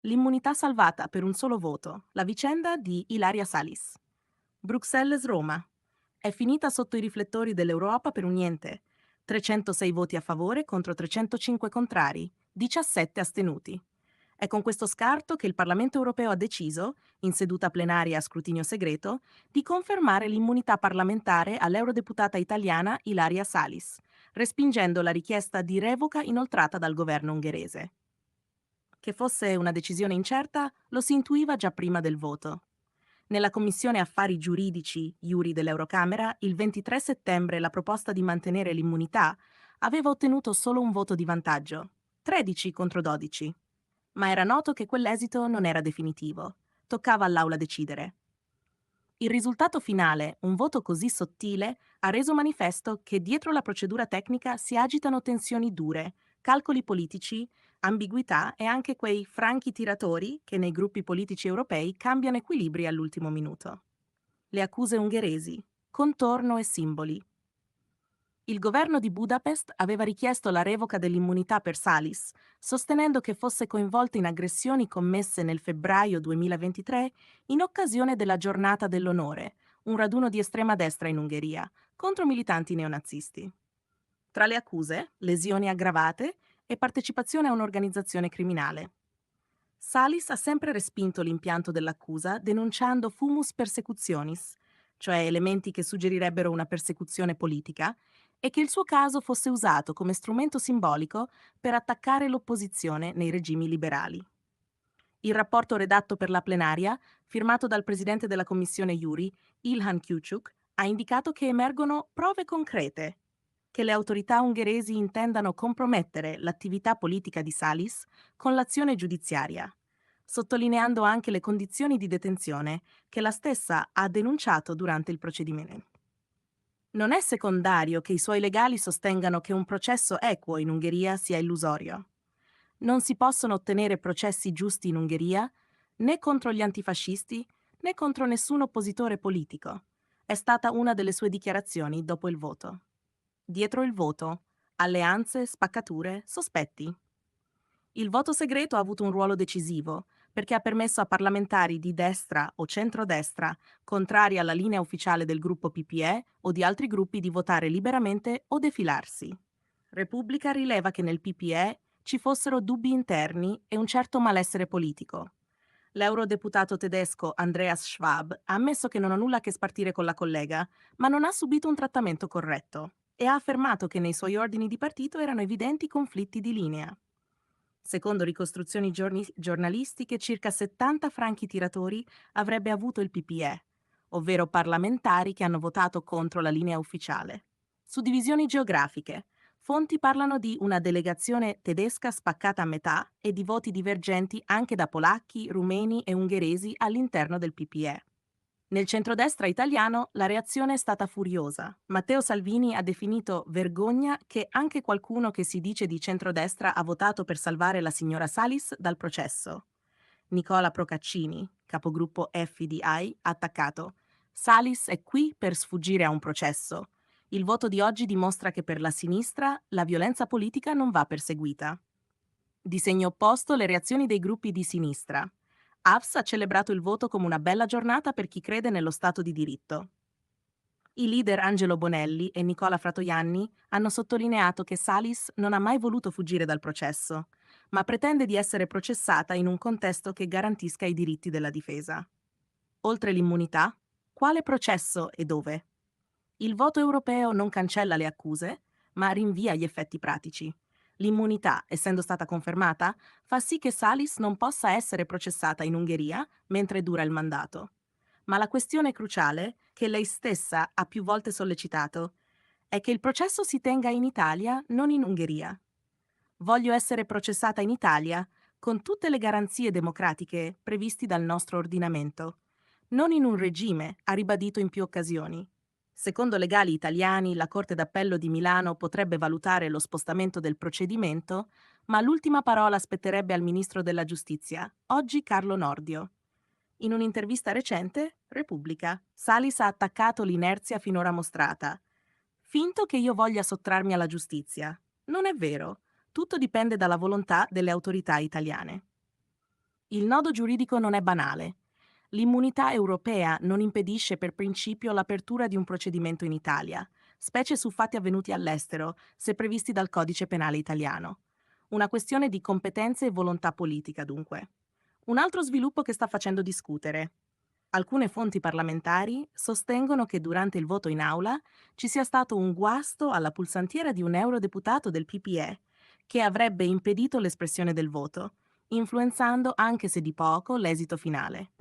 L'immunità salvata per un solo voto, la vicenda di Ilaria Salis. Bruxelles-Roma. È finita sotto i riflettori dell'Europa per un niente. 306 voti a favore contro 305 contrari, 17 astenuti. È con questo scarto che il Parlamento europeo ha deciso, in seduta plenaria a scrutinio segreto, di confermare l'immunità parlamentare all'eurodeputata italiana Ilaria Salis, respingendo la richiesta di revoca inoltrata dal governo ungherese. Che fosse una decisione incerta lo si intuiva già prima del voto. Nella Commissione Affari Giuridici Iuri dell'Eurocamera, il 23 settembre la proposta di mantenere l'immunità aveva ottenuto solo un voto di vantaggio, 13 contro 12. Ma era noto che quell'esito non era definitivo. Toccava all'Aula decidere. Il risultato finale, un voto così sottile, ha reso manifesto che dietro la procedura tecnica si agitano tensioni dure, calcoli politici, ambiguità e anche quei franchi tiratori che nei gruppi politici europei cambiano equilibri all'ultimo minuto. Le accuse ungheresi, contorno e simboli. Il governo di Budapest aveva richiesto la revoca dell'immunità per Salis, sostenendo che fosse coinvolta in aggressioni commesse nel febbraio 2023 in occasione della Giornata dell'Onore, un raduno di estrema destra in Ungheria, contro militanti neonazisti. Tra le accuse, lesioni aggravate e partecipazione a un'organizzazione criminale. Salis ha sempre respinto l'impianto dell'accusa denunciando fumus persecutionis, cioè elementi che suggerirebbero una persecuzione politica, e che il suo caso fosse usato come strumento simbolico per attaccare l'opposizione nei regimi liberali. Il rapporto redatto per la plenaria, firmato dal presidente della commissione Iuri, Ilhan Kyuçuk, ha indicato che emergono prove concrete che le autorità ungheresi intendano compromettere l'attività politica di Salis con l'azione giudiziaria, sottolineando anche le condizioni di detenzione che la stessa ha denunciato durante il procedimento. Non è secondario che i suoi legali sostengano che un processo equo in Ungheria sia illusorio. Non si possono ottenere processi giusti in Ungheria né contro gli antifascisti né contro nessun oppositore politico. È stata una delle sue dichiarazioni dopo il voto. Dietro il voto, alleanze, spaccature, sospetti. Il voto segreto ha avuto un ruolo decisivo perché ha permesso a parlamentari di destra o centrodestra, contrari alla linea ufficiale del gruppo PPE o di altri gruppi, di votare liberamente o defilarsi. Repubblica rileva che nel PPE ci fossero dubbi interni e un certo malessere politico. L'eurodeputato tedesco Andreas Schwab ha ammesso che non ha nulla a che spartire con la collega, ma non ha subito un trattamento corretto e ha affermato che nei suoi ordini di partito erano evidenti conflitti di linea. Secondo ricostruzioni giornalistiche, circa 70 franchi tiratori avrebbe avuto il PPE, ovvero parlamentari che hanno votato contro la linea ufficiale. Suddivisioni geografiche. Fonti parlano di una delegazione tedesca spaccata a metà e di voti divergenti anche da polacchi, rumeni e ungheresi all'interno del PPE. Nel centrodestra italiano la reazione è stata furiosa. Matteo Salvini ha definito vergogna che anche qualcuno che si dice di centrodestra ha votato per salvare la signora Salis dal processo. Nicola Procaccini, capogruppo FDI, ha attaccato: Salis è qui per sfuggire a un processo. Il voto di oggi dimostra che per la sinistra la violenza politica non va perseguita. Di segno opposto le reazioni dei gruppi di sinistra. AFS ha celebrato il voto come una bella giornata per chi crede nello Stato di diritto. I leader Angelo Bonelli e Nicola Fratoianni hanno sottolineato che Salis non ha mai voluto fuggire dal processo, ma pretende di essere processata in un contesto che garantisca i diritti della difesa. Oltre l'immunità, quale processo e dove? Il voto europeo non cancella le accuse, ma rinvia gli effetti pratici. L'immunità, essendo stata confermata, fa sì che Salis non possa essere processata in Ungheria mentre dura il mandato. Ma la questione cruciale, che lei stessa ha più volte sollecitato, è che il processo si tenga in Italia, non in Ungheria. Voglio essere processata in Italia con tutte le garanzie democratiche previsti dal nostro ordinamento, non in un regime, ha ribadito in più occasioni. Secondo legali italiani, la Corte d'Appello di Milano potrebbe valutare lo spostamento del procedimento, ma l'ultima parola spetterebbe al ministro della Giustizia, oggi Carlo Nordio. In un'intervista recente, Repubblica, Salis ha attaccato l'inerzia finora mostrata. Finto che io voglia sottrarmi alla giustizia. Non è vero. Tutto dipende dalla volontà delle autorità italiane. Il nodo giuridico non è banale. L'immunità europea non impedisce per principio l'apertura di un procedimento in Italia, specie su fatti avvenuti all'estero, se previsti dal codice penale italiano. Una questione di competenze e volontà politica, dunque. Un altro sviluppo che sta facendo discutere. Alcune fonti parlamentari sostengono che durante il voto in aula ci sia stato un guasto alla pulsantiera di un eurodeputato del PPE, che avrebbe impedito l'espressione del voto, influenzando anche se di poco l'esito finale.